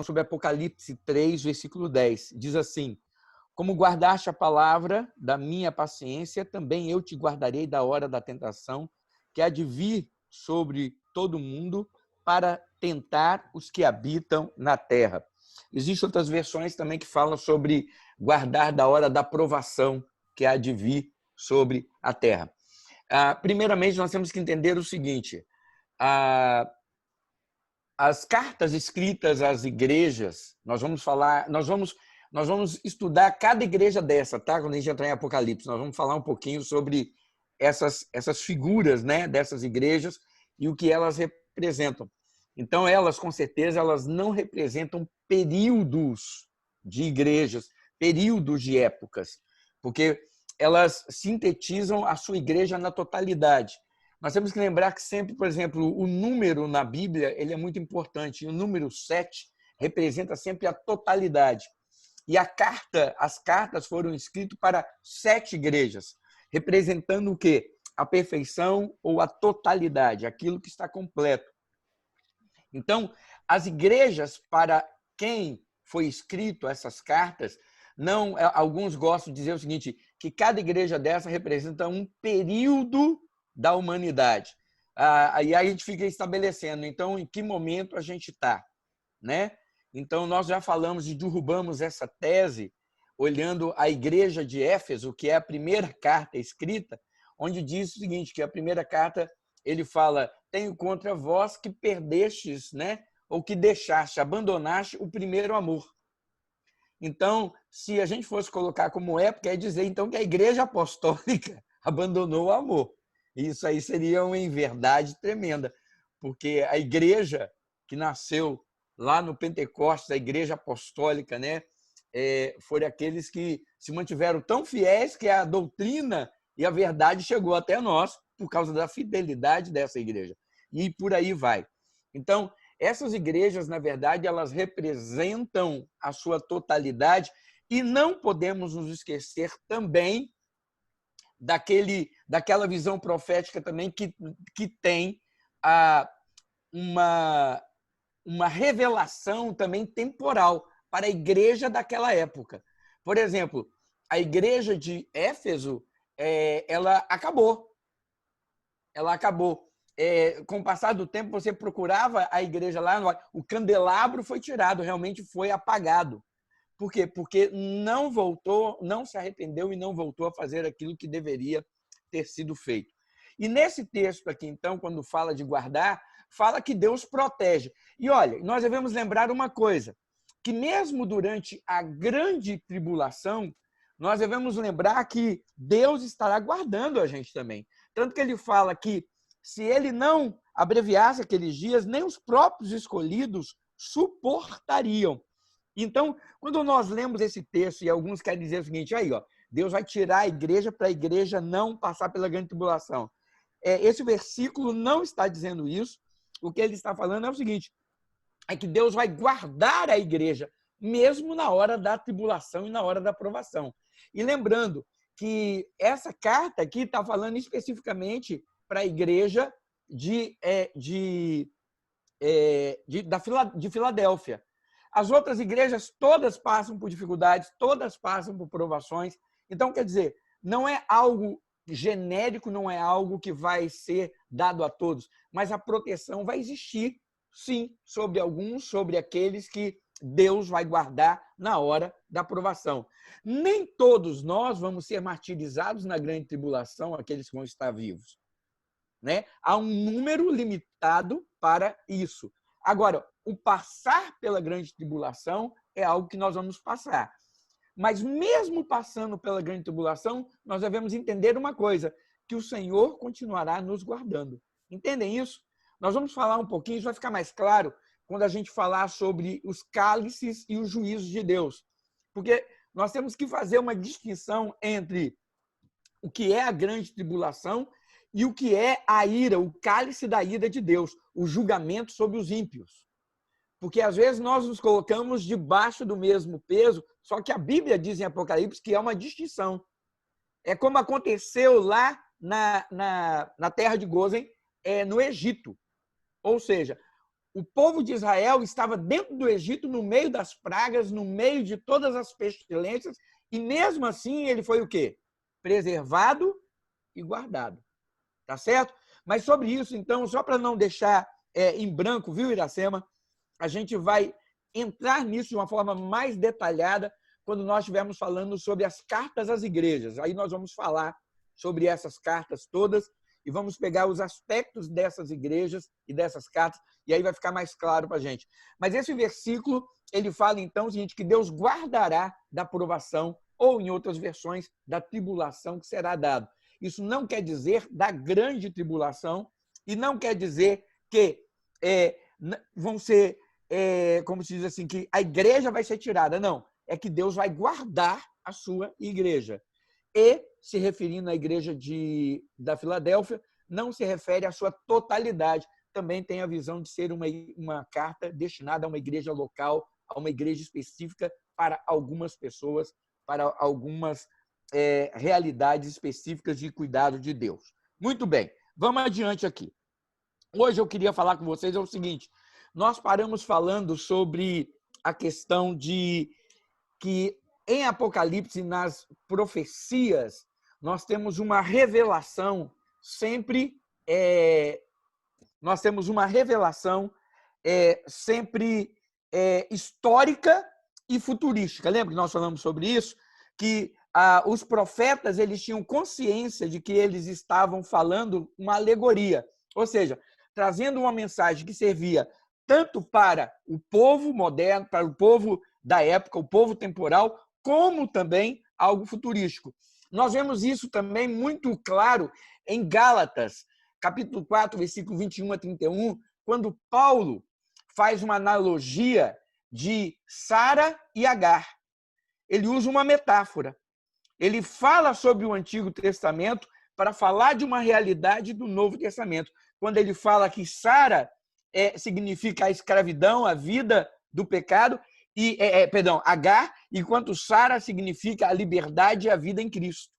sobre Apocalipse 3, versículo 10. Diz assim: como guardaste a palavra da minha paciência, também eu te guardarei da hora da tentação, que há de vir sobre todo mundo para tentar os que habitam na terra. Existem outras versões também que falam sobre guardar da hora da provação, que há de vir sobre a terra. Primeiramente, nós temos que entender o seguinte: as cartas escritas às igrejas, nós vamos estudar cada igreja dessa, tá? Quando a gente entrar em Apocalipse, nós vamos falar um pouquinho sobre essas figuras, né, dessas igrejas e o que elas representam. Então, elas, com certeza, elas não representam períodos de igrejas, períodos de épocas, porque elas sintetizam a sua igreja na totalidade. Nós temos que lembrar que sempre, por exemplo, o número na Bíblia ele é muito importante. E o número 7 representa sempre a totalidade. E as cartas foram escritas para 7 igrejas, representando o quê? A perfeição ou a totalidade, aquilo que está completo. Então, as igrejas para quem foi escrito essas cartas, não, alguns gostam de dizer o seguinte, que cada igreja dessa representa um período da humanidade. Aí a gente fica estabelecendo, então, em que momento a gente está, né? Então, nós já falamos e derrubamos essa tese olhando a igreja de Éfeso, que é a primeira carta escrita, onde diz o seguinte, que a primeira carta, ele fala, tenho contra vós que perdestes, né? Ou que deixaste, abandonaste o primeiro amor. Então, se a gente fosse colocar como época, é dizer então que a igreja apostólica abandonou o amor. Isso aí seria uma inverdade tremenda, porque a igreja que nasceu lá no Pentecostes, a igreja apostólica, né, foram aqueles que se mantiveram tão fiéis que a doutrina e a verdade chegou até nós por causa da fidelidade dessa igreja. E por aí vai. Então, essas igrejas, na verdade, elas representam a sua totalidade e não podemos nos esquecer também daquela visão profética também que tem uma revelação também temporal para a igreja daquela época. Por exemplo, a igreja de Éfeso, ela acabou. Ela acabou. Com o passar do tempo, você procurava a igreja lá, o candelabro foi tirado, realmente foi apagado. Por quê? Porque não voltou, não se arrependeu e não voltou a fazer aquilo que deveria ter sido feito. E nesse texto aqui, então, quando fala de guardar, fala que Deus protege. E olha, nós devemos lembrar uma coisa, que mesmo durante a grande tribulação, nós devemos lembrar que Deus estará guardando a gente também. Tanto que ele fala que se ele não abreviasse aqueles dias, nem os próprios escolhidos suportariam. Então, quando nós lemos esse texto, e alguns querem dizer o seguinte, aí, ó, Deus vai tirar a igreja para a igreja não passar pela grande tribulação. Esse versículo não está dizendo isso. O que ele está falando é o seguinte, é que Deus vai guardar a igreja, mesmo na hora da tribulação e na hora da provação. E lembrando que essa carta aqui está falando especificamente para a igreja de Filadélfia. As outras igrejas todas passam por dificuldades, todas passam por provações. Então, quer dizer, não é algo genérico, não é algo que vai ser dado a todos, mas a proteção vai existir, sim, sobre alguns, sobre aqueles que Deus vai guardar na hora da provação. Nem todos nós vamos ser martirizados na grande tribulação, aqueles que vão estar vivos, né? Há um número limitado para isso. Agora, o passar pela grande tribulação é algo que nós vamos passar. Mas mesmo passando pela grande tribulação, nós devemos entender uma coisa, que o Senhor continuará nos guardando. Entendem isso? Nós vamos falar um pouquinho, isso vai ficar mais claro quando a gente falar sobre os cálices e os juízos de Deus. Porque nós temos que fazer uma distinção entre o que é a grande tribulação e o que é a ira, o cálice da ira de Deus, o julgamento sobre os ímpios. Porque às vezes nós nos colocamos debaixo do mesmo peso, só que a Bíblia diz em Apocalipse que é uma distinção. É como aconteceu lá na terra de Gozem, no Egito. Ou seja, O povo de Israel estava dentro do Egito, no meio das pragas, no meio de todas as pestilências, e mesmo assim ele foi o quê? Preservado e guardado. Tá certo? Mas sobre isso, então, só para não deixar em branco, viu, Iracema? A gente vai entrar nisso de uma forma mais detalhada quando nós estivermos falando sobre as cartas às igrejas. Aí nós vamos falar sobre essas cartas todas e vamos pegar os aspectos dessas igrejas e dessas cartas, e aí vai ficar mais claro para a gente. Mas esse versículo, ele fala então o seguinte, que Deus guardará da provação, ou em outras versões, da tribulação que será dado. Isso não quer dizer da grande tribulação e não quer dizer que vão ser, como se diz assim, que a igreja vai ser tirada. Não, é que Deus vai guardar a sua igreja. E, se referindo à igreja da Filadélfia, não se refere à sua totalidade. Também tem a visão de ser uma carta destinada a uma igreja local, a uma igreja específica para algumas pessoas, para algumas realidades específicas de cuidado de Deus. Muito bem, vamos adiante aqui. Hoje eu queria falar com vocês o seguinte, nós paramos falando sobre a questão de que em Apocalipse, nas profecias, nós temos uma revelação sempre, histórica e futurística. Lembra que nós falamos sobre isso? Que os profetas eles tinham consciência de que eles estavam falando uma alegoria, ou seja, trazendo uma mensagem que servia tanto para o povo moderno, para o povo da época, o povo temporal, como também algo futurístico. Nós vemos isso também muito claro em Gálatas, capítulo 4, versículo 21 a 31, quando Paulo faz uma analogia de Sara e Agar. Ele usa uma metáfora. Ele fala sobre o Antigo Testamento para falar de uma realidade do Novo Testamento. Quando ele fala que Sara significa a escravidão, a vida do pecado, Agar, enquanto Sara significa a liberdade e a vida em Cristo.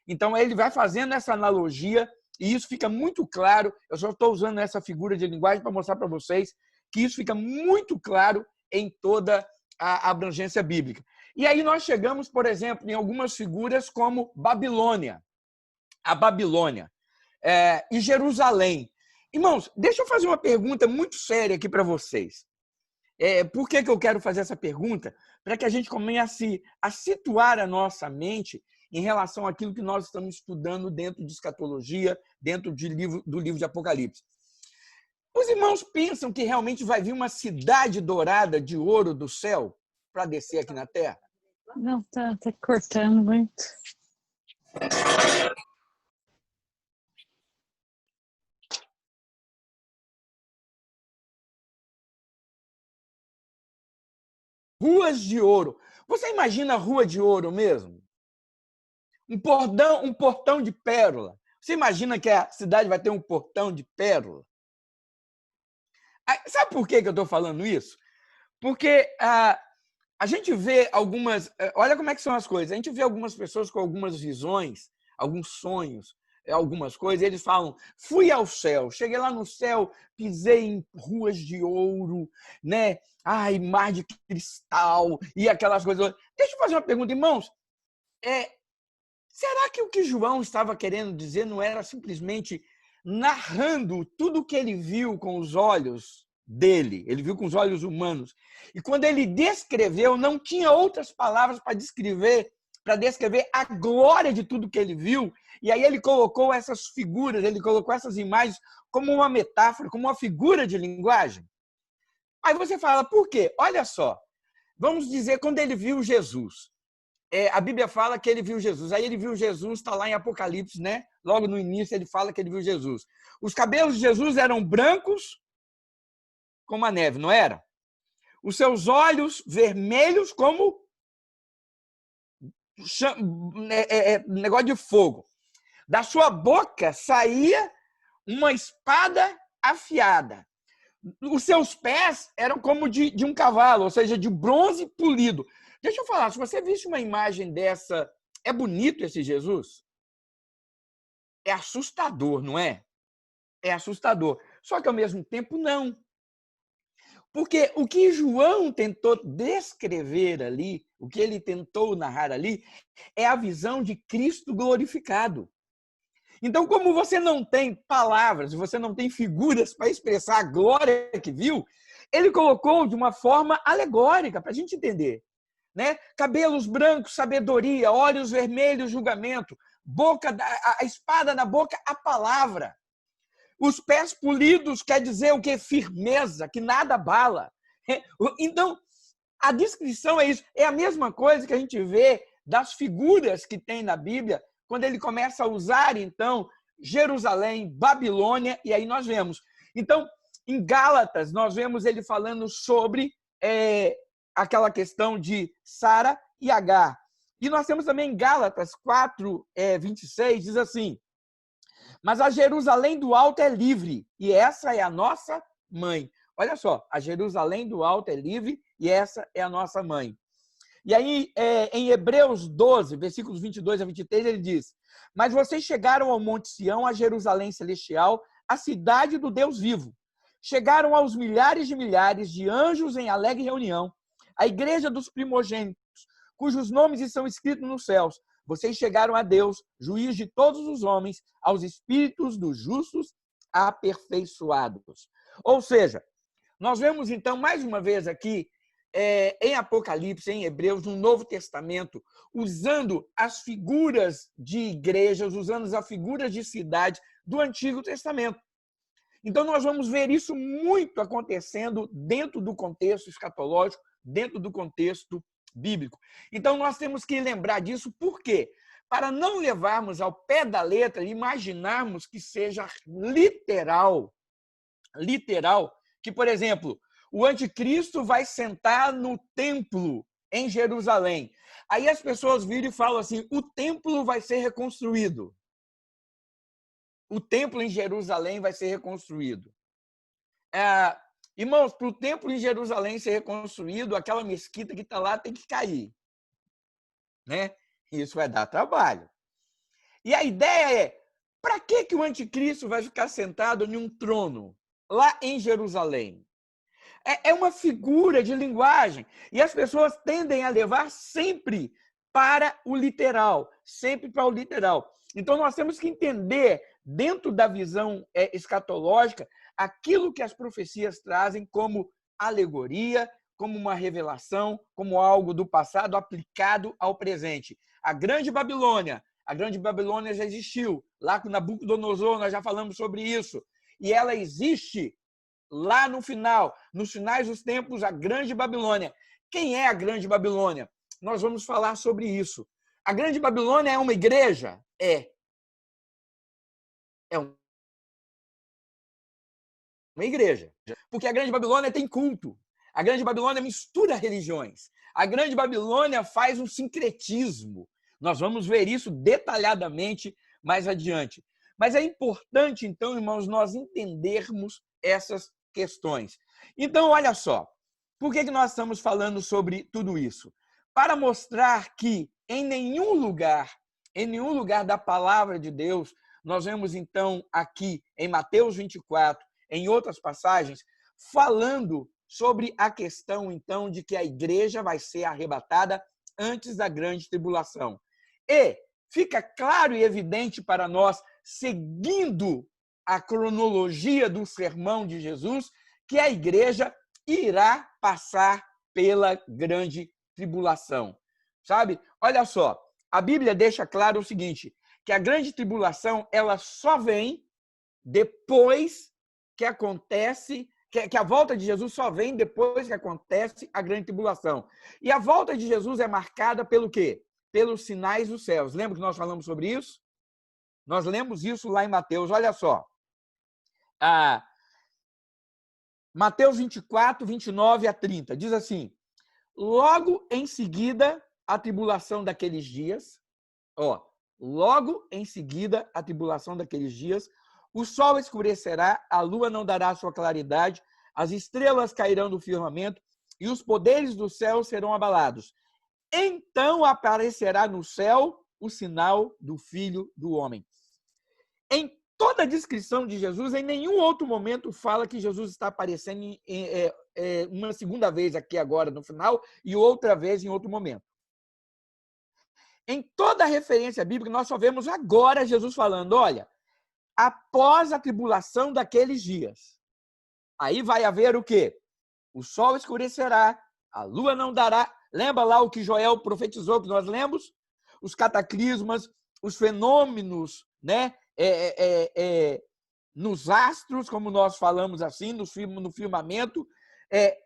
Então, ele vai fazendo essa analogia, e isso fica muito claro. Eu só estou usando essa figura de linguagem para mostrar para vocês que isso fica muito claro em toda a abrangência bíblica. E aí nós chegamos, por exemplo, em algumas figuras como Babilônia, a Babilônia, e Jerusalém. Irmãos, deixa eu fazer uma pergunta muito séria aqui para vocês. Por que eu quero fazer essa pergunta? Para que a gente comece a situar a nossa mente em relação àquilo que nós estamos estudando dentro de escatologia, dentro do livro de Apocalipse. Os irmãos pensam que realmente vai vir uma cidade dourada de ouro do céu para descer aqui na Terra? Não, tá cortando muito. Ruas de ouro. Você imagina a rua de ouro mesmo? Um portão de pérola. Você imagina que a cidade vai ter um portão de pérola? Sabe por que eu estou falando isso? Porque a gente vê algumas... Olha como é que são as coisas. A gente vê algumas pessoas com algumas visões, alguns sonhos, algumas coisas, e eles falam, fui ao céu, cheguei lá no céu, pisei em ruas de ouro, né? Ai, mar de cristal, e aquelas coisas. Deixa eu fazer uma pergunta, irmãos. Será que o que João estava querendo dizer não era simplesmente narrando tudo o que ele viu com os olhos dele? Ele viu com os olhos humanos. E quando ele descreveu, não tinha outras palavras para descrever a glória de tudo que ele viu. E aí ele colocou essas figuras, ele colocou essas imagens como uma metáfora, como uma figura de linguagem. Aí você fala, por quê? Olha só, vamos dizer, quando ele viu Jesus, a Bíblia fala que ele viu Jesus. Aí ele viu Jesus, está lá em Apocalipse, né? Logo no início ele fala que ele viu Jesus. Os cabelos de Jesus eram brancos como a neve, não era? Os seus olhos vermelhos como negócio de fogo. Da sua boca saía uma espada afiada. Os seus pés eram como de um cavalo, ou seja, de bronze polido. Deixa eu falar, se você visse uma imagem dessa, é bonito esse Jesus? É assustador, não é? É assustador. Só que, ao mesmo tempo, não. Porque o que João tentou descrever ali, o que ele tentou narrar ali, é a visão de Cristo glorificado. Então, como você não tem palavras, você não tem figuras para expressar a glória que viu, ele colocou de uma forma alegórica, para a gente entender. Né? Cabelos brancos, sabedoria, olhos vermelhos, julgamento, boca, a espada na boca, a palavra. Os pés polidos quer dizer o quê? Firmeza, que nada abala. Então, a descrição é isso. É a mesma coisa que a gente vê das figuras que tem na Bíblia, quando ele começa a usar, então, Jerusalém, Babilônia, e aí nós vemos. Então, em Gálatas, nós vemos ele falando sobre aquela questão de Sara e Agar. E nós temos também em Gálatas 4, 26, diz assim: mas a Jerusalém do alto é livre, e essa é a nossa mãe. Olha só, a Jerusalém do alto é livre, e essa é a nossa mãe. E aí, em Hebreus 12, versículos 22 a 23, ele diz: mas vocês chegaram ao Monte Sião, a Jerusalém celestial, a cidade do Deus vivo. Chegaram aos milhares de anjos em alegre reunião, a igreja dos primogênitos, cujos nomes estão escritos nos céus. Vocês chegaram a Deus, juiz de todos os homens, aos espíritos dos justos aperfeiçoados. Ou seja, nós vemos então mais uma vez aqui em Apocalipse, em Hebreus, no Novo Testamento, usando as figuras de igrejas, usando as figuras de cidades do Antigo Testamento. Então, nós vamos ver isso muito acontecendo dentro do contexto escatológico, dentro do contexto bíblico. Então, nós temos que lembrar disso, por quê? Para não levarmos ao pé da letra e imaginarmos que seja literal, que, por exemplo, o anticristo vai sentar no templo em Jerusalém. Aí as pessoas viram e falam assim: o templo vai ser reconstruído. O templo em Jerusalém vai ser reconstruído. Irmãos, para o templo em Jerusalém ser reconstruído, aquela mesquita que está lá tem que cair. Né? Isso vai dar trabalho. E a ideia é: para que o anticristo vai ficar sentado em um trono lá em Jerusalém? É uma figura de linguagem. E as pessoas tendem a levar sempre para o literal. Sempre para o literal. Então, nós temos que entender, dentro da visão escatológica, aquilo que as profecias trazem como alegoria, como uma revelação, como algo do passado aplicado ao presente. A Grande Babilônia já existiu. Lá com Nabucodonosor, nós já falamos sobre isso. E ela existe lá no final, nos finais dos tempos, a Grande Babilônia. Quem é a Grande Babilônia? Nós vamos falar sobre isso. A Grande Babilônia é uma igreja? É uma igreja. Porque a Grande Babilônia tem culto. A Grande Babilônia mistura religiões. A Grande Babilônia faz um sincretismo. Nós vamos ver isso detalhadamente mais adiante. Mas é importante, então, irmãos, nós entendermos essas questões. Então, olha só, por que nós estamos falando sobre tudo isso? Para mostrar que em nenhum lugar da palavra de Deus, nós vemos então aqui em Mateus 24, em outras passagens, falando sobre a questão então de que a igreja vai ser arrebatada antes da grande tribulação. E fica claro e evidente para nós, seguindo a cronologia do sermão de Jesus, que a igreja irá passar pela grande tribulação. Sabe? Olha só, a Bíblia deixa claro o seguinte, que a grande tribulação ela só vem depois que acontece, que a volta de Jesus só vem depois que acontece a grande tribulação. E a volta de Jesus é marcada pelo quê? Pelos sinais dos céus. Lembra que nós falamos sobre isso? Nós lemos isso lá em Mateus. Olha só. Mateus 24, 29 a 30. Diz assim: logo em seguida a tribulação daqueles dias, logo em seguida a tribulação daqueles dias, o sol escurecerá, a lua não dará sua claridade, as estrelas cairão do firmamento e os poderes do céu serão abalados. Então aparecerá no céu o sinal do Filho do Homem. Em toda a descrição de Jesus, em nenhum outro momento fala que Jesus está aparecendo uma segunda vez aqui agora no final e outra vez em outro momento. Em toda a referência bíblica, nós só vemos agora Jesus falando, olha, após a tribulação daqueles dias, aí vai haver o quê? O sol escurecerá, a lua não dará. Lembra lá o que Joel profetizou, que nós lemos? Os cataclismas, os fenômenos, né? Nos astros, como nós falamos assim, no firmamento,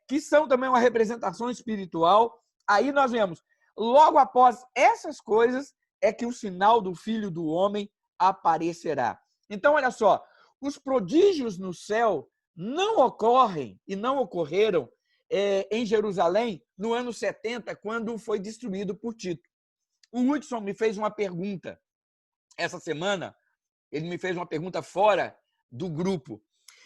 que são também uma representação espiritual. Aí nós vemos, logo após essas coisas, é que o sinal do Filho do Homem aparecerá. Então, olha só, os prodígios no céu não ocorrem e não ocorreram em Jerusalém no ano 70, quando foi destruído por Tito. O Hudson me fez uma pergunta essa semana, ele me fez uma pergunta fora do grupo.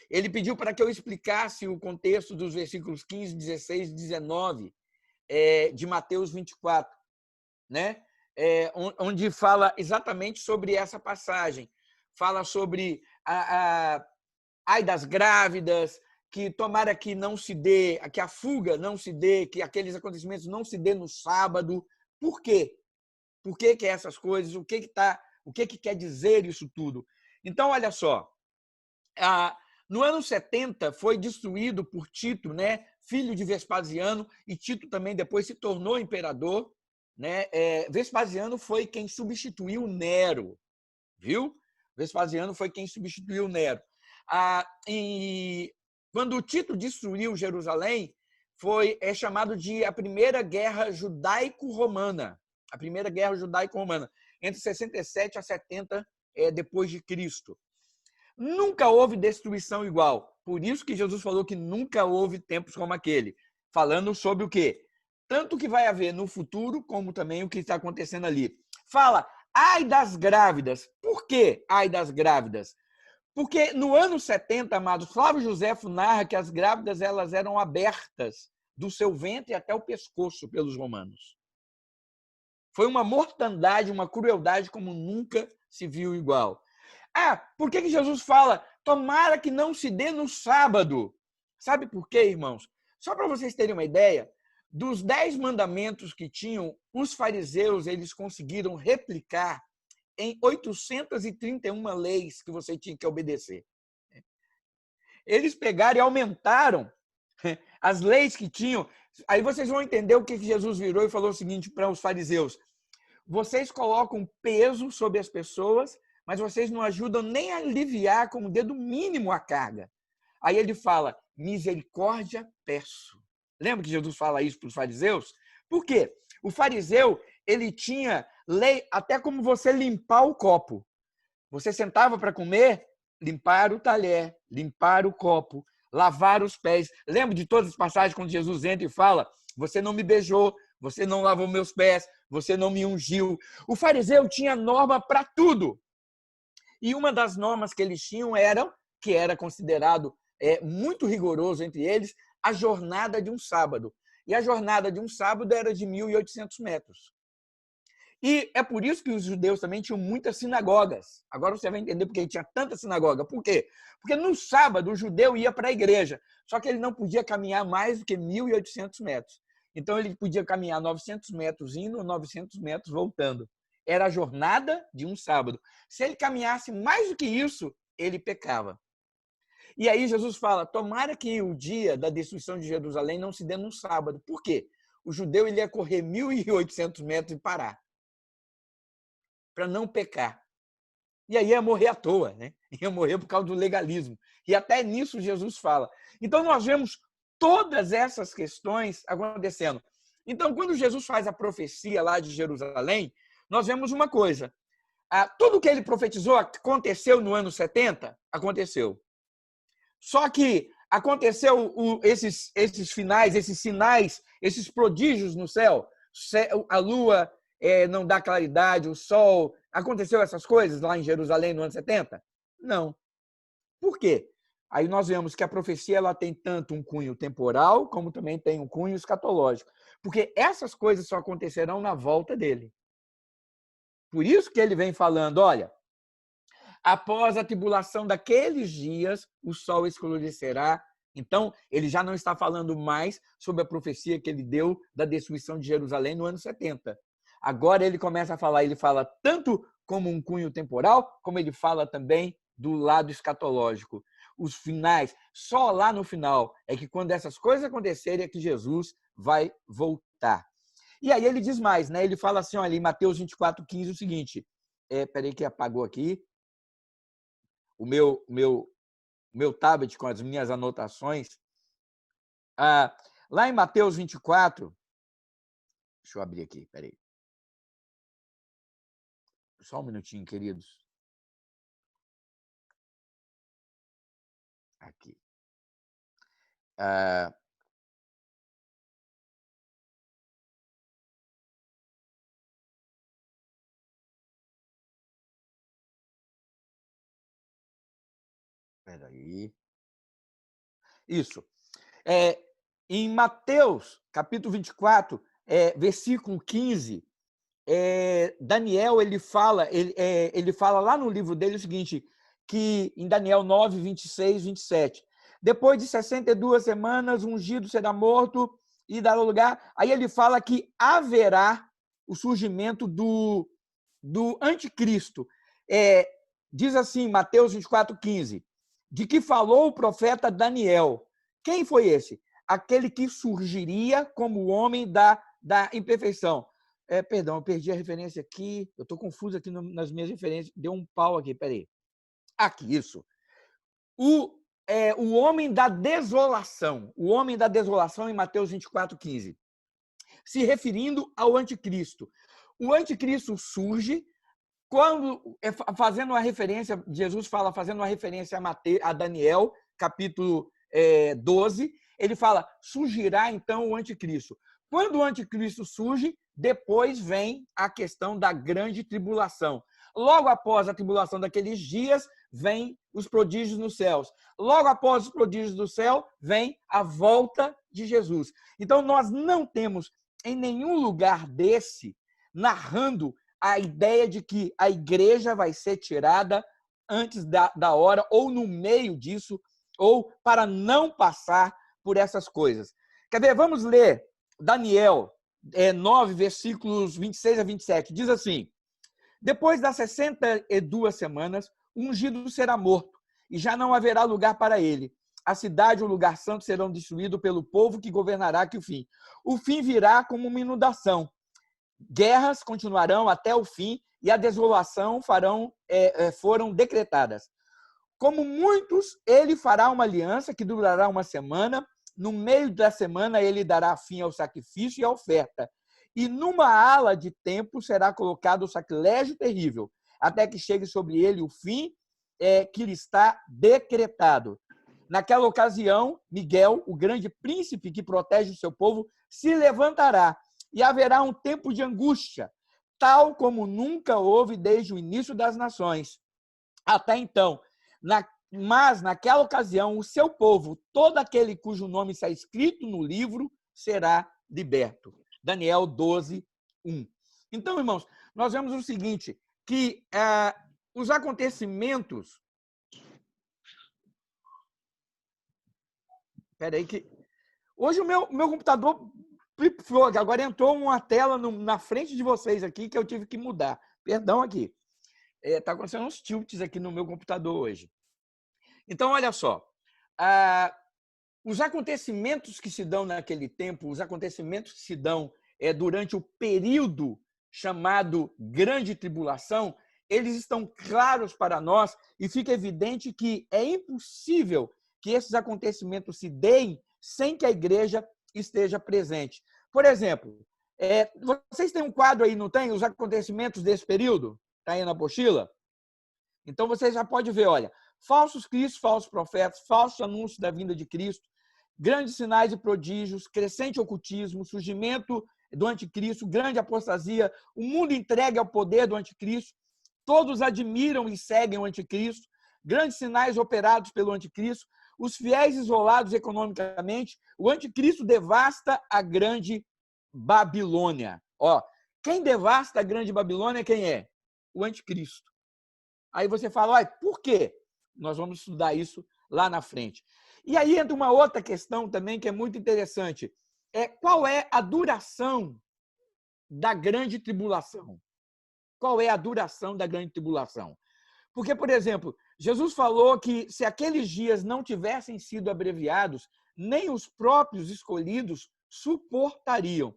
Ele pediu para que eu explicasse o contexto dos versículos 15, 16 e 19 de Mateus 24, né? Onde fala exatamente sobre essa passagem. Fala sobre ai das grávidas, que tomara que não se dê, que a fuga não se dê, que aqueles acontecimentos não se dê no sábado. Por quê? Por que essas coisas? O que quer dizer isso tudo? Então, olha só, no ano 70 foi destruído por Tito, né, filho de Vespasiano, e Tito também depois se tornou imperador, né? Vespasiano foi quem substituiu Nero, viu? Vespasiano foi quem substituiu Nero. E quando Tito destruiu Jerusalém, é chamado de a Primeira Guerra Judaico-Romana. A Primeira Guerra Judaico-Romana, entre 67 a 70 depois de Cristo. Nunca houve destruição igual. Por isso que Jesus falou que nunca houve tempos como aquele. Falando sobre o quê? Tanto o que vai haver no futuro, como também o que está acontecendo ali. Fala, ai das grávidas. Por que ai das grávidas? Porque no ano 70, amados, Flávio Josefo narra que as grávidas elas eram abertas do seu ventre até o pescoço pelos romanos. Foi uma mortandade, uma crueldade como nunca se viu igual. Por que Jesus fala, tomara que não se dê no sábado? Sabe por quê, irmãos? Só para vocês terem uma ideia, dos 10 mandamentos que tinham, os fariseus eles conseguiram replicar em 831 leis que você tinha que obedecer. Eles pegaram e aumentaram as leis que tinham. Aí vocês vão entender o que Jesus virou e falou o seguinte para os fariseus: vocês colocam peso sobre as pessoas, mas vocês não ajudam nem a aliviar com o dedo mínimo a carga. Aí ele fala, misericórdia peço. Lembra que Jesus fala isso para os fariseus? Por quê? O fariseu, ele tinha lei até como você limpar o copo. Você sentava para comer, limpar o talher, limpar o copo, lavar os pés. Lembra de todas as passagens quando Jesus entra e fala, você não me beijou, você não lavou meus pés, você não me ungiu. O fariseu tinha norma para tudo. E uma das normas que eles tinham que era considerado muito rigoroso entre eles, a jornada de um sábado. E a jornada de um sábado era de 1.800 metros. E é por isso que os judeus também tinham muitas sinagogas. Agora você vai entender por que tinha tanta sinagoga. Por quê? Porque no sábado o judeu ia para a igreja, só que ele não podia caminhar mais do que 1.800 metros. Então ele podia caminhar 900 metros indo, 900 metros voltando. Era a jornada de um sábado. Se ele caminhasse mais do que isso, ele pecava. E aí Jesus fala, tomara que o dia da destruição de Jerusalém não se dê num sábado. Por quê? O judeu ele ia correr 1.800 metros e parar. Para não pecar. E aí ia morrer à toa, né? Ia morrer por causa do legalismo. E até nisso Jesus fala. Então nós vemos todas essas questões acontecendo. Então, quando Jesus faz a profecia lá de Jerusalém, nós vemos uma coisa. Tudo que ele profetizou aconteceu no ano 70? Aconteceu. Só que aconteceu esses finais, esses sinais, esses prodígios no céu. A lua não dá claridade, o sol. Aconteceu essas coisas lá em Jerusalém no ano 70? Não. Por quê? Aí nós vemos que a profecia ela tem tanto um cunho temporal, como também tem um cunho escatológico. Porque essas coisas só acontecerão na volta dele. Por isso que ele vem falando, olha, após a tribulação daqueles dias, o sol escurecerá, Então, ele já não está falando mais sobre a profecia que ele deu da destruição de Jerusalém no ano 70. Agora ele começa a falar, ele fala tanto como um cunho temporal, como ele fala também do lado escatológico. Os finais, só lá no final, é que quando essas coisas acontecerem, é que Jesus vai voltar. E aí ele diz mais, né? Ele fala assim, olha, em Mateus 24:15, o seguinte, peraí que apagou aqui, o meu tablet com as minhas anotações. Lá em Mateus 24, deixa eu abrir aqui, peraí. Só um minutinho, queridos. Aqui. Peraí. Isso. Em Mateus, capítulo 24, versículo 15, Daniel ele fala lá no livro dele o seguinte, que em Daniel 9, 26, 27, depois de 62 semanas, o ungido será morto e dará lugar. Aí ele fala que haverá o surgimento do anticristo. Diz assim, Mateus 24, 15, de que falou o profeta Daniel. Quem foi esse? Aquele que surgiria como o homem da imperfeição. Perdão, eu perdi a referência aqui. Eu estou confuso aqui nas minhas referências. Deu um pau aqui, peraí. Aqui, isso. O homem da desolação. O homem da desolação em Mateus 24, 15. Se referindo ao anticristo. O anticristo surge quando, fazendo uma referência, Jesus fala, fazendo uma referência a Daniel, capítulo 12, ele fala, surgirá então o anticristo. Quando o anticristo surge, depois vem a questão da grande tribulação. Logo após a tribulação daqueles dias, vem os prodígios nos céus. Logo após os prodígios do céu, vem a volta de Jesus. Então, nós não temos em nenhum lugar desse narrando a ideia de que a igreja vai ser tirada antes da hora, ou no meio disso, ou para não passar por essas coisas. Quer ver? Vamos ler Daniel 9, versículos 26 a 27. Diz assim, depois das 62 semanas, o ungido será morto, e já não haverá lugar para ele. A cidade e o lugar santo serão destruídos pelo povo que governará que o fim. O fim virá como uma inundação. Guerras continuarão até o fim e a desolação foram decretadas. Como muitos, ele fará uma aliança que durará uma semana. No meio da semana, ele dará fim ao sacrifício e à oferta. E numa ala de tempo será colocado o sacrilégio terrível, até que chegue sobre ele o fim que lhe está decretado. Naquela ocasião, Miguel, o grande príncipe que protege o seu povo, se levantará e haverá um tempo de angústia, tal como nunca houve desde o início das nações. Até então, mas naquela ocasião, o seu povo, todo aquele cujo nome está escrito no livro, será liberto. Daniel 12, 1. Então, irmãos, nós vemos o seguinte, que os acontecimentos... Espera aí que... Hoje o meu computador... Agora entrou uma tela na frente de vocês aqui que eu tive que mudar. Perdão aqui. Está acontecendo uns tilts aqui no meu computador hoje. Então, olha só. Os acontecimentos que se dão naquele tempo, os acontecimentos que se dão durante o período chamado Grande Tribulação, eles estão claros para nós e fica evidente que é impossível que esses acontecimentos se deem sem que a igreja esteja presente. Por exemplo, vocês têm um quadro aí, não tem? Os acontecimentos desse período? Está aí na apostila? Então, você já pode ver, olha, falsos cristos, falsos profetas, falsos anúncios da vinda de Cristo, grandes sinais e prodígios, crescente ocultismo, surgimento do anticristo, grande apostasia, o mundo entregue ao poder do anticristo, todos admiram e seguem o anticristo, grandes sinais operados pelo anticristo, os fiéis isolados economicamente, o anticristo devasta a grande Babilônia. Quem devasta a grande Babilônia, quem é? O anticristo. Aí você fala, por quê? Nós vamos estudar isso lá na frente. E aí entra uma outra questão também que é muito interessante. Qual é a duração da grande tribulação? Qual é a duração da grande tribulação? Porque, por exemplo, Jesus falou que se aqueles dias não tivessem sido abreviados, nem os próprios escolhidos suportariam.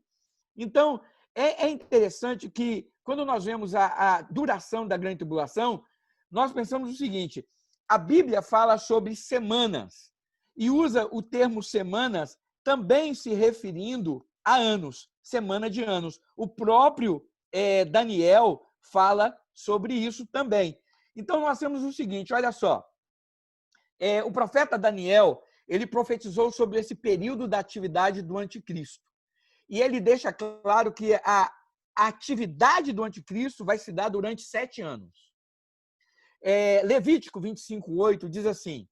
Então, é interessante que, quando nós vemos a duração da grande tribulação, nós pensamos o seguinte: a Bíblia fala sobre semanas e usa o termo semanas também se referindo a anos, semana de anos. O próprio Daniel fala sobre isso também. Então, nós temos o seguinte, olha só, o profeta Daniel, ele profetizou sobre esse período da atividade do anticristo. E ele deixa claro que a atividade do anticristo vai se dar durante 7 anos. Levítico 25:8 diz assim: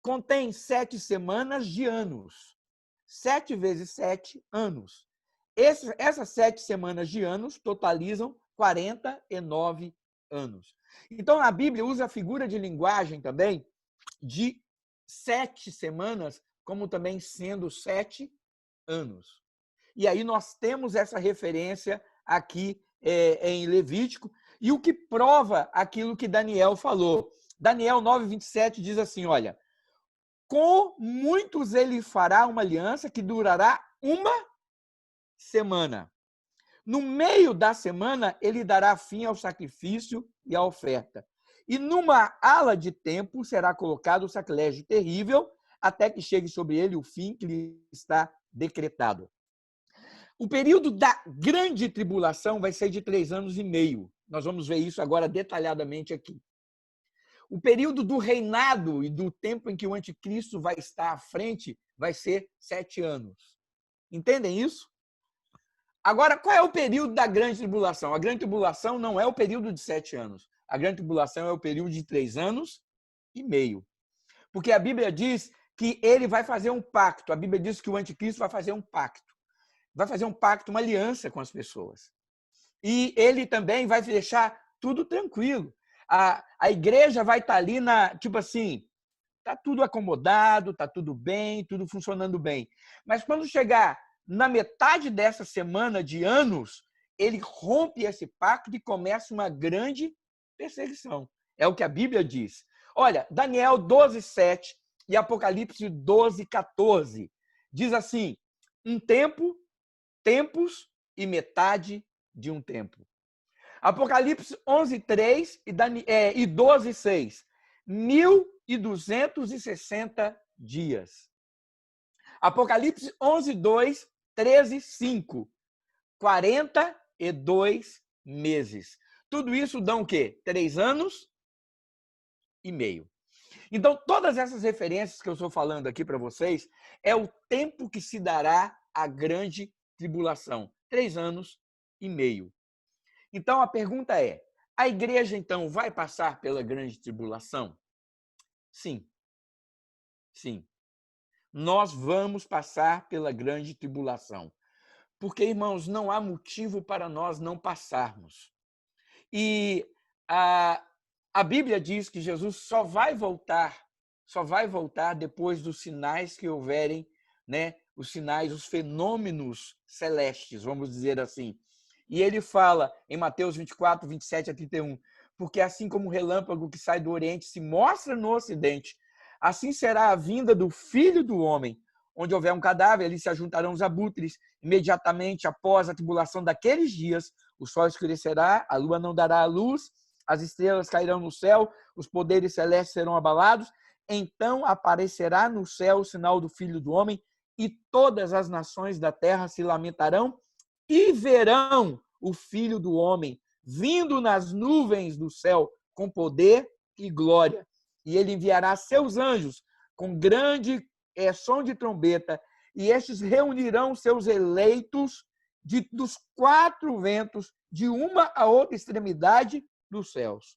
contém 7 semanas de anos. 7 vezes 7 anos. Essas 7 semanas de anos totalizam 49 anos. Então, a Bíblia usa a figura de linguagem também de 7 semanas, como também sendo 7 anos. E aí nós temos essa referência aqui em Levítico, e o que prova aquilo que Daniel falou. Daniel 9:27 diz assim, olha, com muitos ele fará uma aliança que durará uma semana. No meio da semana, ele dará fim ao sacrifício e à oferta. E numa ala de tempo será colocado o sacrilégio terrível, até que chegue sobre ele o fim que lhe está decretado. O período da grande tribulação vai ser de 3 anos e meio. Nós vamos ver isso agora detalhadamente aqui. O período do reinado e do tempo em que o anticristo vai estar à frente vai ser 7 anos. Entendem isso? Agora, qual é o período da grande tribulação? A grande tribulação não é o período de 7 anos. A grande tribulação é o período de 3 anos e meio. Porque a Bíblia diz que ele vai fazer um pacto. A Bíblia diz que o anticristo vai fazer um pacto. Vai fazer um pacto, uma aliança com as pessoas. E ele também vai deixar tudo tranquilo. A igreja vai estar ali tipo assim, está tudo acomodado, está tudo bem, tudo funcionando bem. Mas quando chegar na metade dessa semana de anos, ele rompe esse pacto e começa uma grande perseguição. É o que a Bíblia diz. Olha, Daniel 12:7 e Apocalipse 12:14 diz assim: um tempo, tempos e metade de um tempo. Apocalipse 11:3 e 12:6. 1.260 dias. Apocalipse 11:2, 13:5. 42 meses. Tudo isso dão o quê? 3 anos e meio. Então, todas essas referências que eu estou falando aqui para vocês é o tempo que se dará a grande tribulação. 3 anos e meio. Então, a pergunta é, a igreja, então, vai passar pela grande tribulação? Sim. Sim. Nós vamos passar pela grande tribulação. Porque, irmãos, não há motivo para nós não passarmos. E a Bíblia diz que Jesus só vai voltar depois dos sinais que houverem, né? Os sinais, os fenômenos celestes, vamos dizer assim. E ele fala em Mateus 24, 27 a 31, porque assim como o relâmpago que sai do Oriente se mostra no Ocidente, assim será a vinda do Filho do Homem. Onde houver um cadáver, ali se ajuntarão os abutres. Imediatamente após a tribulação daqueles dias, o sol escurecerá, a lua não dará a luz, as estrelas cairão no céu, os poderes celestes serão abalados. Então aparecerá no céu o sinal do Filho do Homem, e todas as nações da terra se lamentarão e verão o Filho do Homem vindo nas nuvens do céu com poder e glória. E ele enviará seus anjos com grande som de trombeta, e estes reunirão seus eleitos dos 4 ventos, de uma a outra extremidade dos céus.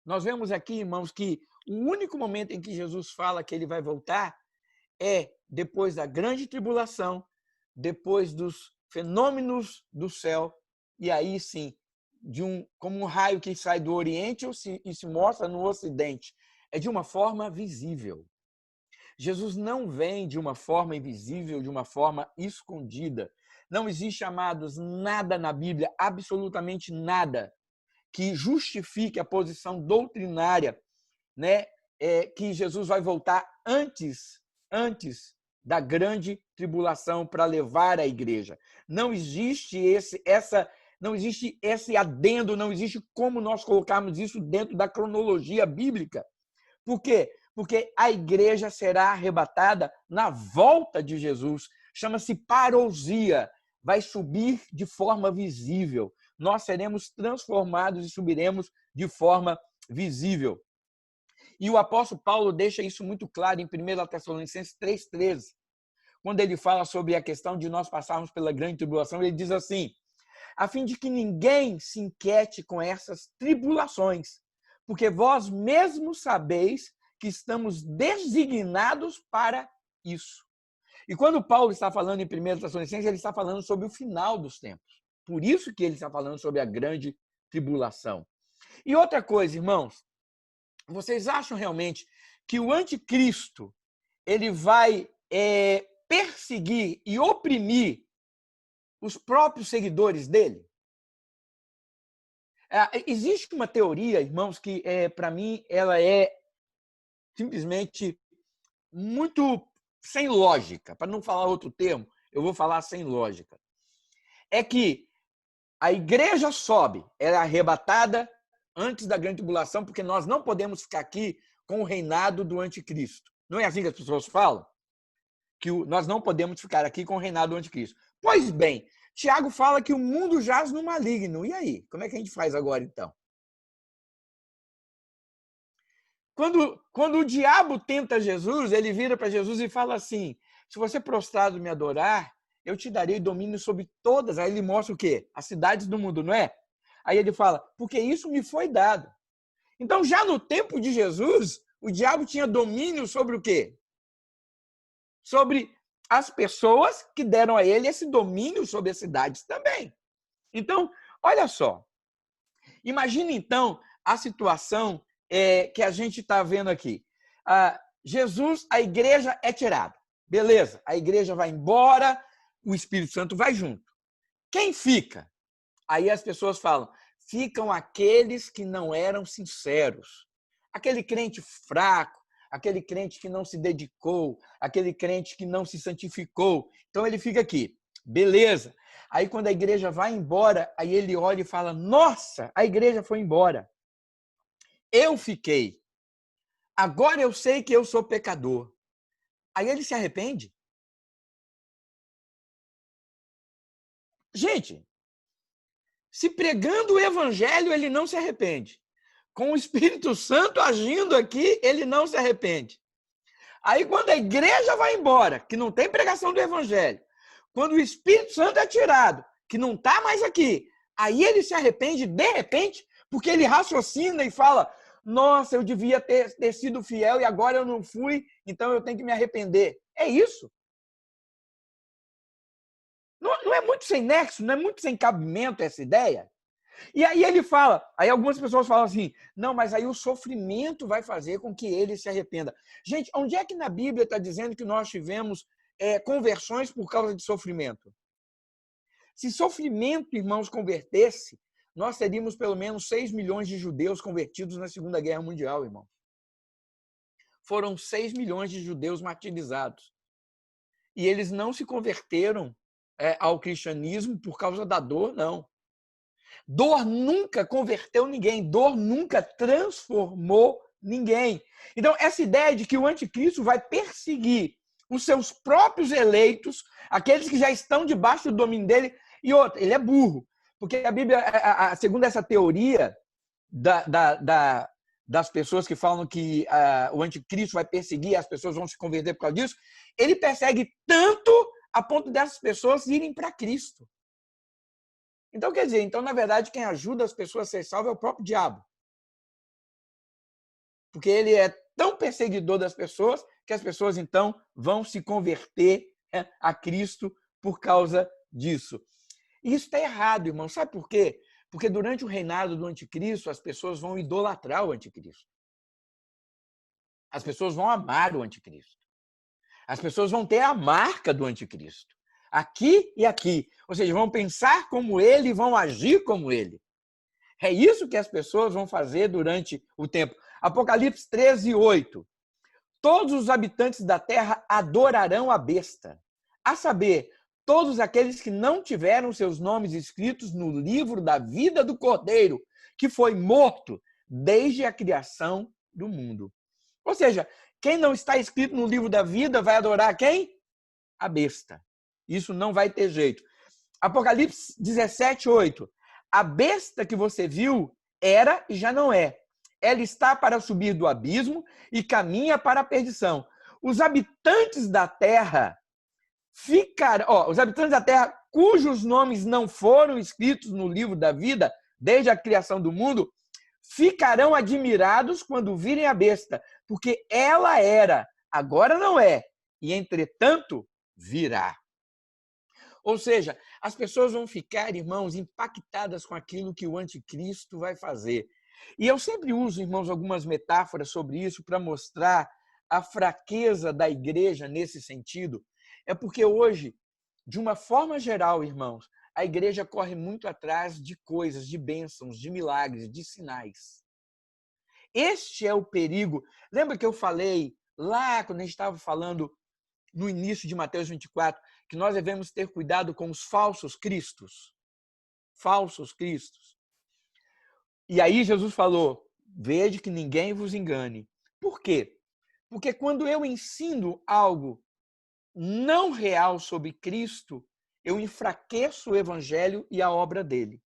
Nós vemos aqui, irmãos, que o único momento em que Jesus fala que ele vai voltar é depois da grande tribulação, depois dos fenômenos do céu, e aí sim, como um raio que sai do Oriente e se mostra no Ocidente. É de uma forma visível. Jesus não vem de uma forma invisível, de uma forma escondida. Não existe, amados, nada na Bíblia, absolutamente nada, que justifique a posição doutrinária, né, que Jesus vai voltar antes da grande tribulação para levar a igreja. Não existe não existe esse adendo, não existe como nós colocarmos isso dentro da cronologia bíblica. Por quê? Porque a igreja será arrebatada na volta de Jesus. Chama-se parousia. Vai subir de forma visível. Nós seremos transformados e subiremos de forma visível. E o apóstolo Paulo deixa isso muito claro em 1 Tessalonicenses 3,13. Quando ele fala sobre a questão de nós passarmos pela grande tribulação, ele diz assim: a fim de que ninguém se inquiete com essas tribulações, porque vós mesmos sabeis que estamos designados para isso. E quando Paulo está falando em 1 Tessalonicenses, ele está falando sobre o final dos tempos. Por isso que ele está falando sobre a grande tribulação. E outra coisa, irmãos, vocês acham realmente que o anticristo ele vai perseguir e oprimir os próprios seguidores dele? Existe uma teoria, irmãos, que para mim ela é simplesmente muito sem lógica. Para não falar outro termo, eu vou falar sem lógica. É que a igreja sobe, ela é arrebatada antes da grande tribulação, porque nós não podemos ficar aqui com o reinado do anticristo. Não é assim que as pessoas falam? Que nós não podemos ficar aqui com o reinado do anticristo. Pois bem, Tiago fala que o mundo jaz no maligno. E aí? Como é que a gente faz agora, então? Quando o diabo tenta Jesus, ele vira para Jesus e fala assim: se você prostrado me adorar, eu te darei domínio sobre todas. Aí ele mostra o quê? As cidades do mundo, não é? Aí ele fala: porque isso me foi dado. Então, já no tempo de Jesus, o diabo tinha domínio sobre o quê? Sobre as pessoas que deram a ele esse domínio sobre as cidades também. Então, olha só. Imagina, então, a situação que a gente está vendo aqui. Jesus, a igreja é tirada. Beleza, a igreja vai embora, o Espírito Santo vai junto. Quem fica? Aí as pessoas falam, ficam aqueles que não eram sinceros. Aquele crente fraco, aquele crente que não se dedicou, aquele crente que não se santificou. Então ele fica aqui. Beleza. Aí quando a igreja vai embora, aí ele olha e fala, nossa, a igreja foi embora. Eu fiquei. Agora eu sei que eu sou pecador. Aí ele se arrepende. Gente, se pregando o evangelho, ele não se arrepende. Com o Espírito Santo agindo aqui, ele não se arrepende. Aí quando a igreja vai embora, que não tem pregação do evangelho, quando o Espírito Santo é tirado, que não está mais aqui, aí ele se arrepende de repente, porque ele raciocina e fala, nossa, eu devia ter sido fiel e agora eu não fui, então eu tenho que me arrepender. É isso. Não é muito sem nexo, não é muito sem cabimento essa ideia? E aí ele fala, aí algumas pessoas falam assim, não, mas aí o sofrimento vai fazer com que ele se arrependa. Gente, onde é que na Bíblia está dizendo que nós tivemos conversões por causa de sofrimento? Se sofrimento, irmãos, convertesse, nós teríamos pelo menos 6 milhões de judeus convertidos na Segunda Guerra Mundial, irmão. Foram 6 milhões de judeus martirizados. E eles não se converteram ao cristianismo por causa da dor, não. Dor nunca converteu ninguém, dor nunca transformou ninguém. Então, essa ideia de que o anticristo vai perseguir os seus próprios eleitos, aqueles que já estão debaixo do domínio dele, e outra, ele é burro. Porque a Bíblia, segundo essa teoria das pessoas que falam que o anticristo vai perseguir, as pessoas vão se converter por causa disso, ele persegue tanto a ponto dessas pessoas irem para Cristo. Então, quer dizer, na verdade, quem ajuda as pessoas a ser salvas é o próprio diabo. Porque ele é tão perseguidor das pessoas que as pessoas, então, vão se converter a Cristo por causa disso. E isso está errado, irmão. Sabe por quê? Porque durante o reinado do anticristo, as pessoas vão idolatrar o anticristo. As pessoas vão amar o anticristo. As pessoas vão ter a marca do anticristo. Aqui e aqui. Ou seja, vão pensar como ele e vão agir como ele. É isso que as pessoas vão fazer durante o tempo. Apocalipse 13:8. Todos os habitantes da terra adorarão a besta. A saber, todos aqueles que não tiveram seus nomes escritos no livro da vida do Cordeiro, que foi morto desde a criação do mundo. Ou seja, quem não está escrito no livro da vida vai adorar quem? A besta. Isso não vai ter jeito. Apocalipse 17:8. A besta que você viu era e já não é. Ela está para subir do abismo e caminha para a perdição. Os habitantes da terra os habitantes da terra cujos nomes não foram escritos no livro da vida desde a criação do mundo ficarão admirados quando virem a besta, porque ela era, agora não é, e entretanto virá. Ou seja, as pessoas vão ficar, irmãos, impactadas com aquilo que o anticristo vai fazer. E eu sempre uso, irmãos, algumas metáforas sobre isso para mostrar a fraqueza da igreja nesse sentido. É porque hoje, de uma forma geral, irmãos, a igreja corre muito atrás de coisas, de bênçãos, de milagres, de sinais. Este é o perigo. Lembra que eu falei lá, quando a gente estava falando no início de Mateus 24, que nós devemos ter cuidado com os falsos cristos? Falsos cristos. E aí Jesus falou, vede que ninguém vos engane. Por quê? Porque quando eu ensino algo não real sobre Cristo, eu enfraqueço o evangelho e a obra dele.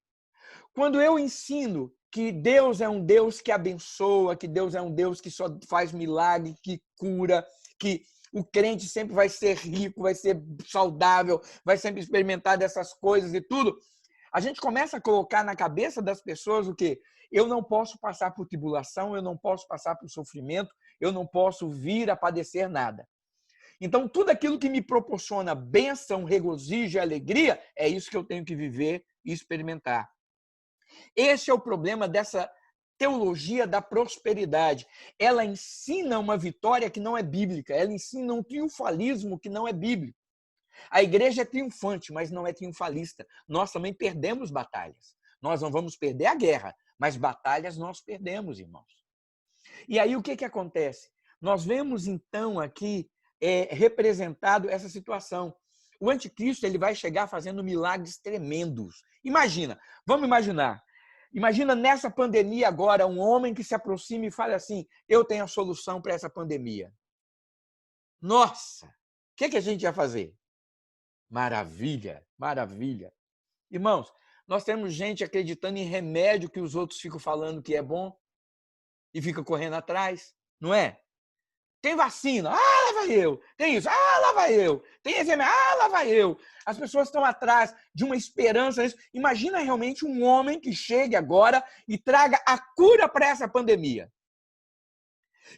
Quando eu ensino que Deus é um Deus que abençoa, que Deus é um Deus que só faz milagre, que cura, que o crente sempre vai ser rico, vai ser saudável, vai sempre experimentar dessas coisas e tudo, a gente começa a colocar na cabeça das pessoas o quê? Eu não posso passar por tribulação, eu não posso passar por sofrimento, eu não posso vir a padecer nada. Então, tudo aquilo que me proporciona bênção, regozijo e alegria, é isso que eu tenho que viver e experimentar. Esse é o problema dessa teologia da prosperidade. Ela ensina uma vitória que não é bíblica, ela ensina um triunfalismo que não é bíblico. A igreja é triunfante, mas não é triunfalista. Nós também perdemos batalhas. Nós não vamos perder a guerra, mas batalhas nós perdemos, irmãos. E aí o que acontece? Nós vemos então aqui representado essa situação. O anticristo ele vai chegar fazendo milagres tremendos. Vamos imaginar. Imagina nessa pandemia agora um homem que se aproxima e fala assim, eu tenho a solução para essa pandemia. Nossa, o que a gente ia fazer? Maravilha, maravilha. Irmãos, nós temos gente acreditando em remédio que os outros ficam falando que é bom e fica correndo atrás, não é? Tem vacina, lá vai eu. Tem isso, lá vai eu. Tem esse remédio, lá vai eu. As pessoas estão atrás de uma esperança. Imagina realmente um homem que chegue agora e traga a cura para essa pandemia.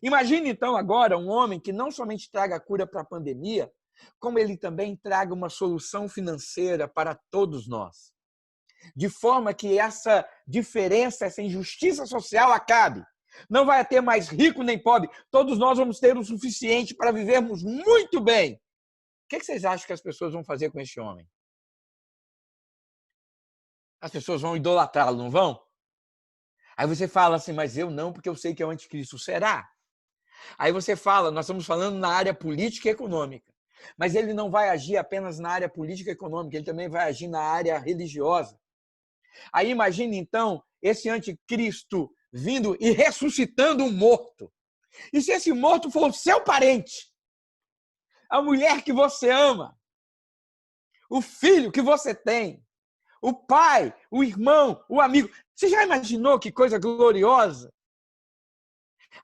Imagine então agora um homem que não somente traga a cura para a pandemia, como ele também traga uma solução financeira para todos nós. De forma que essa diferença, essa injustiça social acabe. Não vai ter mais rico nem pobre. Todos nós vamos ter o suficiente para vivermos muito bem. O que vocês acham que as pessoas vão fazer com esse homem? As pessoas vão idolatrá-lo, não vão? Aí você fala assim, mas eu não, porque eu sei que é o anticristo. Será? Aí você fala, nós estamos falando na área política e econômica. Mas ele não vai agir apenas na área política e econômica, ele também vai agir na área religiosa. Aí imagine, então, esse anticristo vindo e ressuscitando um morto. E se esse morto for o seu parente, a mulher que você ama, o filho que você tem, o pai, o irmão, o amigo. Você já imaginou que coisa gloriosa?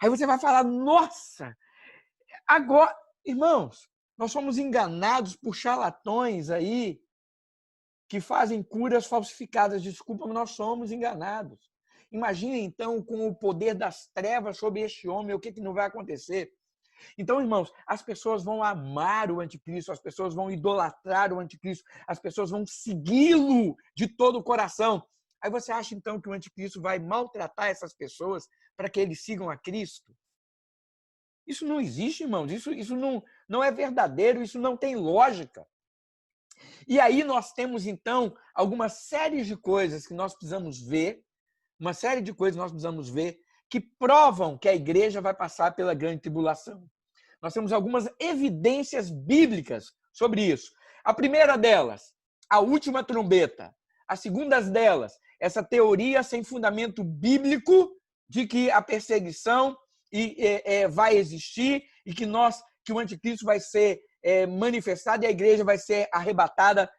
Aí você vai falar, nossa, agora... Irmãos, nós somos enganados por charlatões aí que fazem curas falsificadas. Desculpa, mas nós somos enganados. Imagine, então, com o poder das trevas sobre este homem, o que não vai acontecer. Então, irmãos, as pessoas vão amar o anticristo, as pessoas vão idolatrar o anticristo, as pessoas vão segui-lo de todo o coração. Aí você acha, então, que o anticristo vai maltratar essas pessoas para que eles sigam a Cristo? Isso não existe, irmãos. Isso não é verdadeiro, isso não tem lógica. E aí nós temos, então, algumas séries de coisas que nós precisamos ver, uma série de coisas que nós precisamos ver que provam que a igreja vai passar pela grande tribulação. Nós temos algumas evidências bíblicas sobre isso. A primeira delas, a última trombeta. A segunda delas, essa teoria sem fundamento bíblico de que a perseguição vai existir e que o anticristo vai ser manifestado e a igreja vai ser arrebatada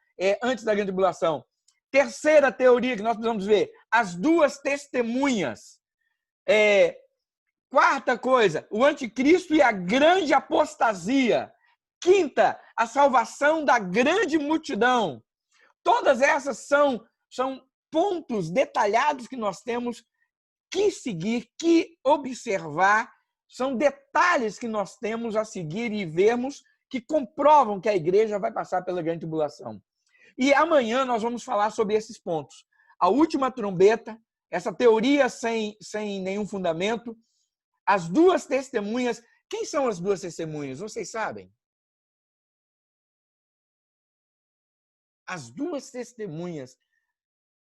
antes da grande tribulação. Terceira teoria que nós precisamos ver, as duas testemunhas. Quarta coisa, o anticristo e a grande apostasia. Quinta, a salvação da grande multidão. Todas essas são pontos detalhados que nós temos que seguir, que observar. São detalhes que nós temos a seguir e vermos que comprovam que a igreja vai passar pela grande tribulação. E amanhã nós vamos falar sobre esses pontos. A última trombeta, essa teoria sem nenhum fundamento, as duas testemunhas. Quem são as duas testemunhas? Vocês sabem? As duas testemunhas.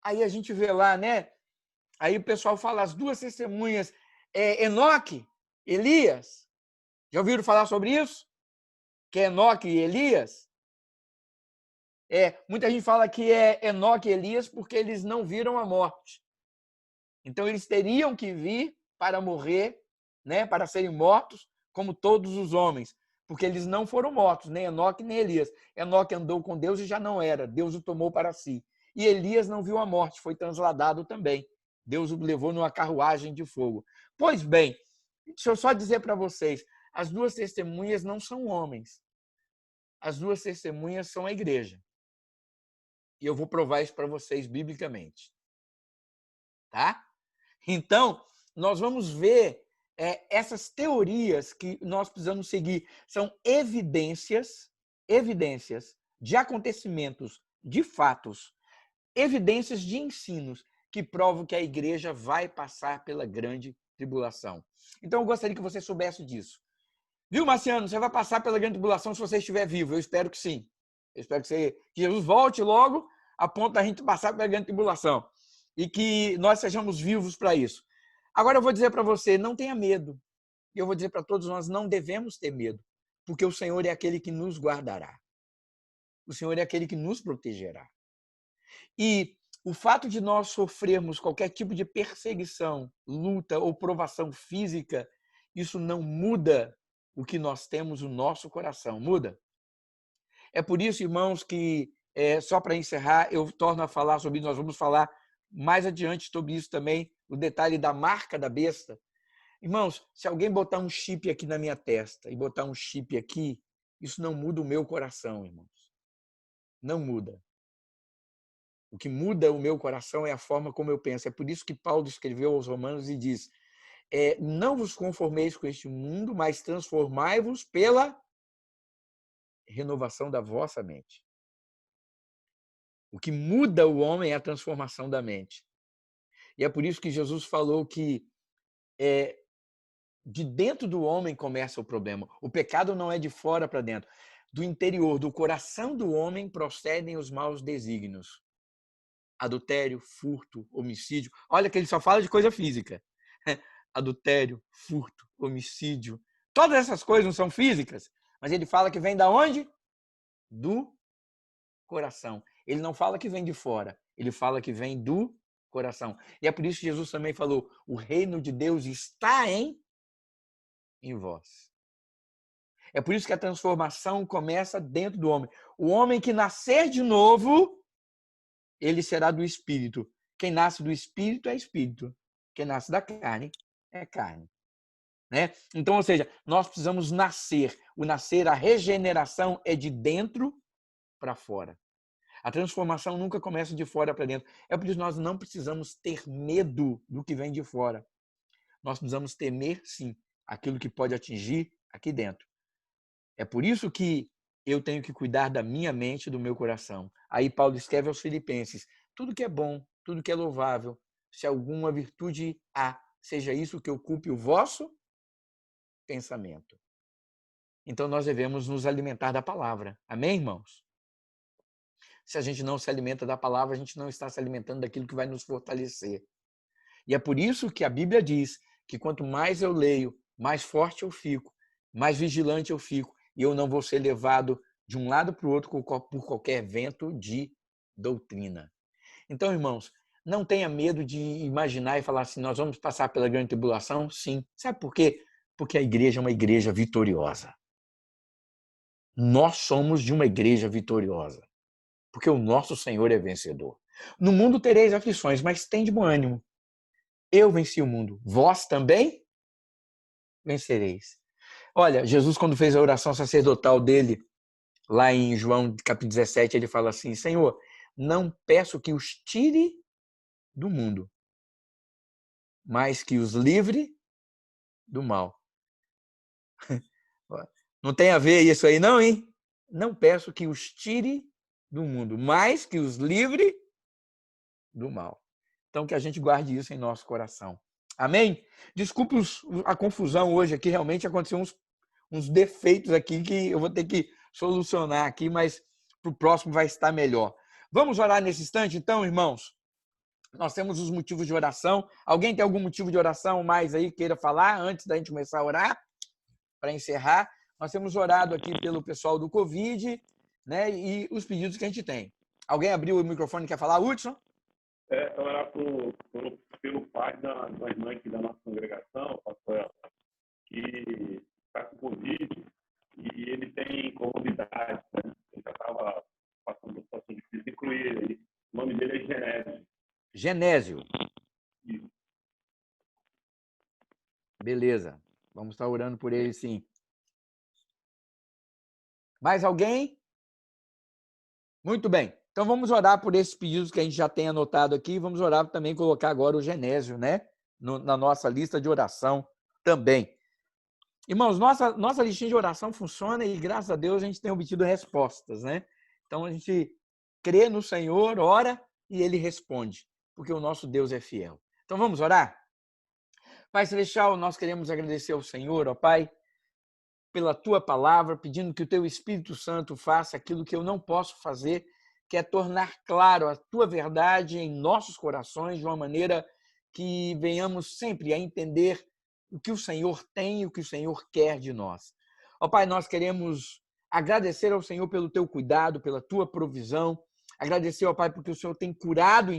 Aí a gente vê lá, né? Aí o pessoal fala as duas testemunhas. Enoque, Elias. Já ouviram falar sobre isso? Que é Enoque e Elias? Muita gente fala que é Enoque e Elias porque eles não viram a morte. Então eles teriam que vir para morrer, né, para serem mortos como todos os homens, porque eles não foram mortos, nem Enoque nem Elias. Enoque andou com Deus e já não era, Deus o tomou para si. E Elias não viu a morte, foi transladado também. Deus o levou numa carruagem de fogo. Pois bem, deixa eu só dizer para vocês, as duas testemunhas não são homens. As duas testemunhas são a igreja. E eu vou provar isso para vocês biblicamente. Tá? Então, nós vamos ver essas teorias que nós precisamos seguir. São evidências de acontecimentos, de fatos, evidências de ensinos que provam que a igreja vai passar pela grande tribulação. Então, eu gostaria que você soubesse disso. Viu, Marciano? Você vai passar pela grande tribulação se você estiver vivo. Eu espero que sim. Eu espero que Jesus volte logo a ponto da gente passar pela grande tribulação. E que nós sejamos vivos para isso. Agora eu vou dizer para você, não tenha medo. E eu vou dizer para todos nós, não devemos ter medo. Porque o Senhor é aquele que nos guardará. O Senhor é aquele que nos protegerá. E o fato de nós sofrermos qualquer tipo de perseguição, luta ou provação física, isso não muda o que nós temos no nosso coração. Muda. É por isso, irmãos, que só para encerrar, eu torno a falar sobre isso. Nós vamos falar mais adiante sobre isso também, o detalhe da marca da besta. Irmãos, se alguém botar um chip aqui na minha testa e botar um chip aqui, isso não muda o meu coração, irmãos. Não muda. O que muda o meu coração é a forma como eu penso. É por isso que Paulo escreveu aos Romanos e diz: não vos conformeis com este mundo, mas transformai-vos pela renovação da vossa mente. O que muda o homem é a transformação da mente. E é por isso que Jesus falou que de dentro do homem começa o problema. O pecado não é de fora para dentro. Do interior, do coração do homem procedem os maus desígnios. Adultério, furto, homicídio. Olha que ele só fala de coisa física. Adultério, furto, homicídio. Todas essas coisas não são físicas, mas ele fala que vem da onde? Do coração. Ele não fala que vem de fora, ele fala que vem do coração. E é por isso que Jesus também falou: o reino de Deus está em vós. É por isso que a transformação começa dentro do homem. O homem que nascer de novo, ele será do Espírito. Quem nasce do Espírito é Espírito. Quem nasce da carne é carne. Né? Então, ou seja, nós precisamos nascer. O nascer, a regeneração é de dentro para fora. A transformação nunca começa de fora para dentro. É por isso que nós não precisamos ter medo do que vem de fora. Nós precisamos temer, sim, aquilo que pode atingir aqui dentro. É por isso que eu tenho que cuidar da minha mente e do meu coração. Aí Paulo escreve aos Filipenses: tudo que é bom, tudo que é louvável, se alguma virtude há, seja isso que ocupe o vosso pensamento. Então, nós devemos nos alimentar da palavra. Amém, irmãos? Se a gente não se alimenta da palavra, a gente não está se alimentando daquilo que vai nos fortalecer. E é por isso que a Bíblia diz que quanto mais eu leio, mais forte eu fico, mais vigilante eu fico, e eu não vou ser levado de um lado para o outro por qualquer vento de doutrina. Então, irmãos, não tenha medo de imaginar e falar assim, nós vamos passar pela grande tribulação? Sim. Sabe por quê? Porque a igreja é uma igreja vitoriosa. Nós somos de uma igreja vitoriosa, porque o nosso Senhor é vencedor. No mundo tereis aflições, mas tem de bom ânimo. Eu venci o mundo. Vós também vencereis. Olha, Jesus, quando fez a oração sacerdotal dele, lá em João capítulo 17, ele fala assim, Senhor, não peço que os tire do mundo, mas que os livre do mal. Não tem a ver isso aí não, hein? Não peço que os tire do mundo, mas que os livre do mal. Então, que a gente guarde isso em nosso coração. Amém? Desculpe a confusão hoje aqui, realmente aconteceu uns defeitos aqui que eu vou ter que solucionar aqui, mas para o próximo vai estar melhor. Vamos orar nesse instante, então, irmãos? Nós temos os motivos de oração. Alguém tem algum motivo de oração mais aí queira falar antes da gente começar a orar? Para encerrar, nós temos orado aqui pelo pessoal do Covid, né, e os pedidos que a gente tem. Alguém abriu o microfone e quer falar, Hudson? Orar pelo pai da irmã aqui da nossa congregação, pastor, que está com Covid e ele tem comorbidade, né? Ele já estava passando por situação difícil, incluir ele. O nome dele é Genésio. Genésio. Isso. Beleza. Vamos estar orando por ele, sim. Mais alguém? Muito bem. Então vamos orar por esses pedidos que a gente já tem anotado aqui. Vamos orar também, colocar agora o Genésio, né? Na nossa lista de oração também. Irmãos, nossa listinha de oração funciona e, graças a Deus, a gente tem obtido respostas, né? Então, a gente crê no Senhor, ora e Ele responde, porque o nosso Deus é fiel. Então, vamos orar? Pai Celestial, nós queremos agradecer ao Senhor, ó Pai, pela Tua palavra, pedindo que o Teu Espírito Santo faça aquilo que eu não posso fazer, que é tornar claro a Tua verdade em nossos corações de uma maneira que venhamos sempre a entender o que o Senhor tem e o que o Senhor quer de nós. Ó Pai, nós queremos agradecer ao Senhor pelo Teu cuidado, pela Tua provisão, agradecer ao Pai porque o Senhor tem curado